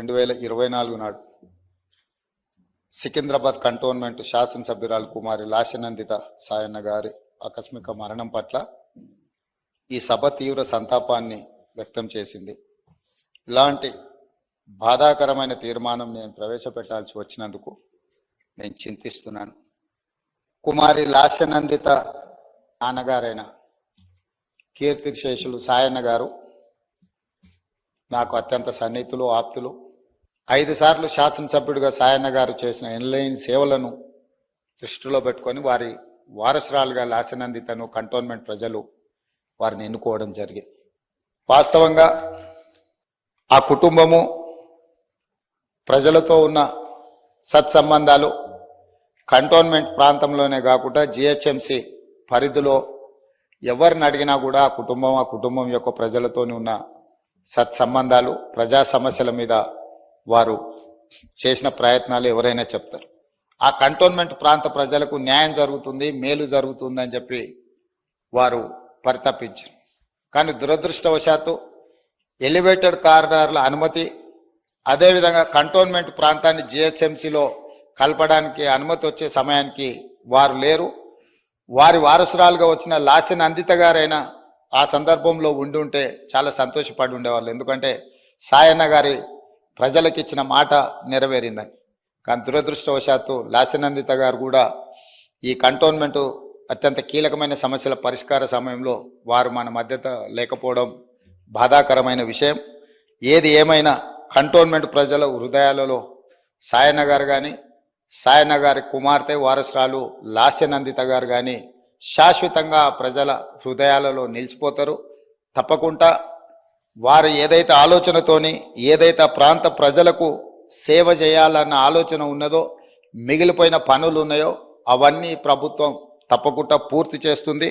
2024 నాడు సికింద్రాబాద్ కంటోన్మెంట్ శాసనసభ్యురాలు కుమారి లాస్యనందిత సాయన్న గారి ఆకస్మిక మరణం పట్ల ఈ సభ తీవ్ర సంతాపాన్ని వ్యక్తం చేసింది. ఇలాంటి బాధాకరమైన తీర్మానం నేను ప్రవేశపెట్టాల్సి వచ్చినందుకు నేను చింతిస్తున్నాను. కుమారి లాస్యనందిత నాన్నగారైన కీర్తిశేషులు సాయన్న గారు నాకు అత్యంత సన్నిహితులు, ఆప్తులు. 5 సార్లు శాసనసభ్యుడిగా సాయన్న గారు చేసిన ఎన్లైన్ సేవలను దృష్టిలో పెట్టుకొని వారి వారసురాలుగా లాస్యనందితను కంటోన్మెంట్ ప్రజలు వారిని ఎన్నుకోవడం జరిగింది. వాస్తవంగా ఆ కుటుంబము ప్రజలతో ఉన్న సత్సంబంధాలు కంటోన్మెంట్ ప్రాంతంలోనే కాకుండా జిహెచ్ఎంసి పరిధిలో ఎవరిని అడిగినా కూడా ఆ కుటుంబం యొక్క ప్రజలతోని ఉన్న సత్సంబంధాలు, ప్రజా సమస్యల మీద వారు చేసిన ప్రయత్నాలు ఎవరైనా చెప్తారు. ఆ కంటోన్మెంట్ ప్రాంత ప్రజలకు న్యాయం జరుగుతుంది, మేలు జరుగుతుంది అని చెప్పి వారు పరితపించారు. కానీ దురదృష్టవశాత్తు ఎలివేటెడ్ కారిడార్ల అనుమతి, అదేవిధంగా కంటోన్మెంట్ ప్రాంతాన్ని జిహెచ్ఎంసిలో కలపడానికి అనుమతి వచ్చే సమయానికి వారు లేరు. వారి వారసురాలుగా వచ్చిన లాస్యనందిత గారైనా ఆ సందర్భంలో ఉండి ఉంటే చాలా సంతోషపడి ఉండేవాళ్ళు. ఎందుకంటే సాయన్న గారి ప్రజలకు ఇచ్చిన మాట నెరవేరిందని. కానీ దురదృష్టవశాత్తు లాస్యనందిత గారు కూడా ఈ కంటోన్మెంటు అత్యంత కీలకమైన సమస్యల పరిష్కార సమయంలో వారు మన మధ్యత లేకపోవడం బాధాకరమైన విషయం. ఏది ఏమైనా కంటోన్మెంట్ ప్రజల హృదయాలలో సాయన్న గారు కానీ, సాయన్న గారి కుమార్తె వారసురాలు లాస్యనందిత గారు కానీ శాశ్వతంగా ప్రజల హృదయాలలో నిలిచిపోతారు. తప్పకుండా వారు ఏదైతే ఆలోచనతోని, ఏదైతే ప్రాంత ప్రజలకు సేవ చేయాలన్న ఆలోచన ఉన్నదో, మిగిలిపోయిన పనులు ఉన్నాయో అవన్నీ ప్రభుత్వం తప్పకుండా పూర్తి చేస్తుంది.